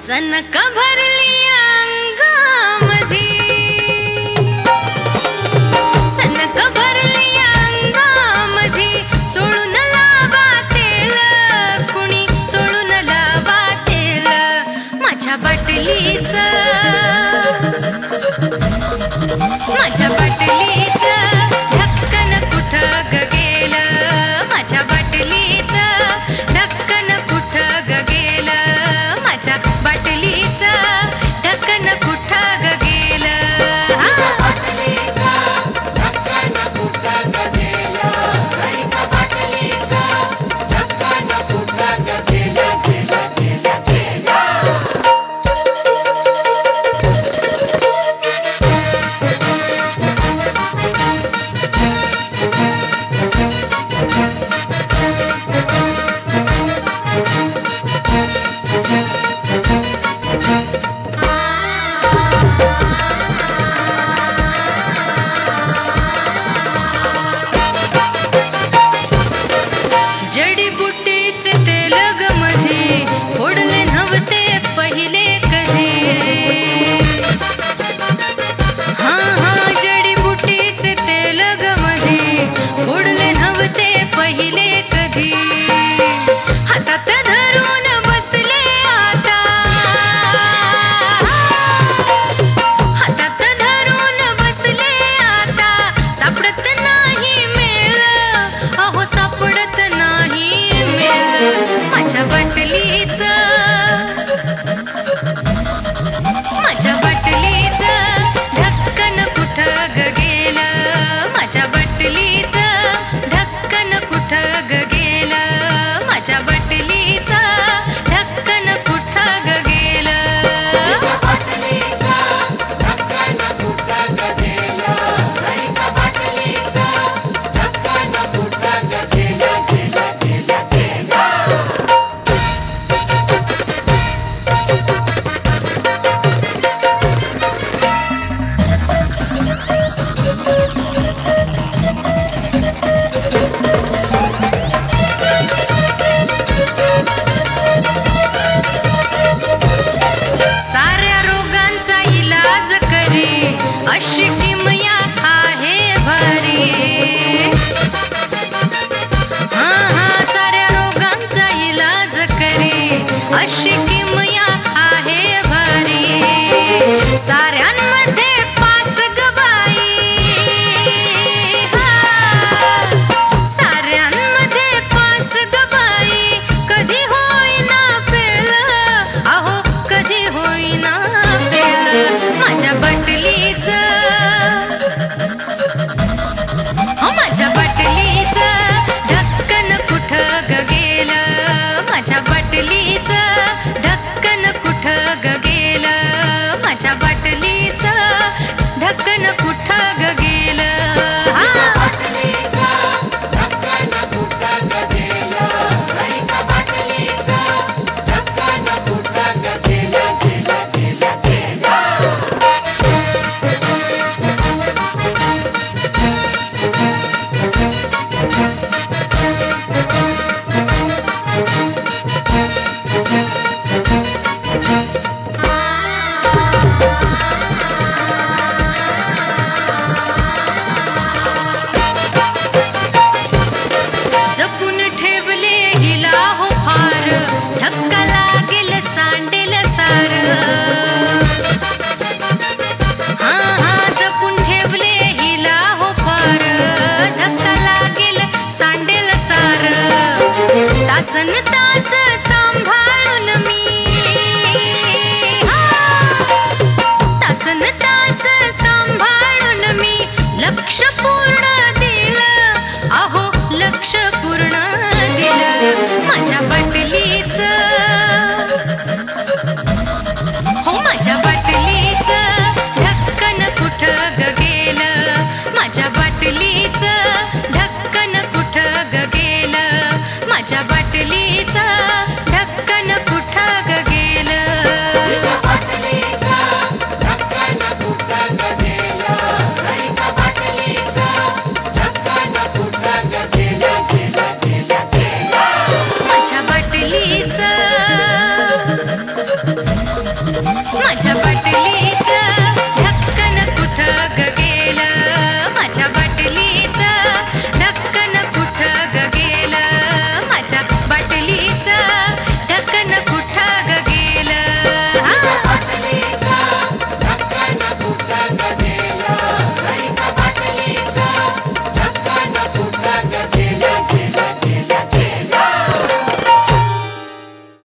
सनक भरली अंगामधी, सनक भरली अंगामधी, चोळून लावा तेल, कुणी चोळून लावा तेल, माझ्या बाटलीच, माझ्या बाटलीच ढक्कन कुठं ग गेलं, माझ्या बाटलीच ढक्कन कुठं ग गेलं, माझ्या बाटलीच ढक्कन कुठं ग गेलं. जडीबुटीचे तेल ग मधी, फोडले नव्हते पहिले कधी. हा हा जडीबुटीचे तेल ग मधी, फोडले नव्हते पहिले कधी. हातात धरून बसले आता, हातात धरून बसले आता, सापडत नाही मेळ, अहो सापडत नाही मेळ, माझ्या बाटलीच, माझ्या बाटलीच ढक्कन कुठं ग गेलं, माझ्या बाटलीच ढक्कन कुठं ग गेलं, माझ्या बाटलीच ढक्कन कुठं ग गेलं. साऱ्या रोगांचा इलाज करी, अशी किमया आहे भारी. हा हा साऱ्या रोगांचा इलाज करी, अशी किमया आहे भारी. साऱ्यांमध्ये पास ग बाई, साऱ्यांमध्ये पास ग बाई, कधी होईना पेल, अहो कधी होईना पेल, माझ्या बाटलीच, हो माझ्या बाटलीच ढक्कन कुठं ग गेलं, माझ्या बाटलीच ढक्कन कुठं ग गेलं, माझ्या बाटलीच ढक्कन कुठं ग गेलं. जपून ठेवले हिला हो फार, धक्का लागेल सांडेल सार. हा हा जपून ठेवले हिला हो फार, धक्का लागेल सांडेल सार. तासन तास सांभाळून मी, तासन तास सांभाळून मी, लक्ष पूर्ण दिलं, अहो लक्ष पूर्ण दिलं, माझ्या बाटलीच, हो माझ्या बाटलीच ढक्कन कुठं ग गेलं, माझ्या बाटलीच ढक्कन कुठं ग गेलं, माझ्या बाटलीच ढक्कन कुठं ग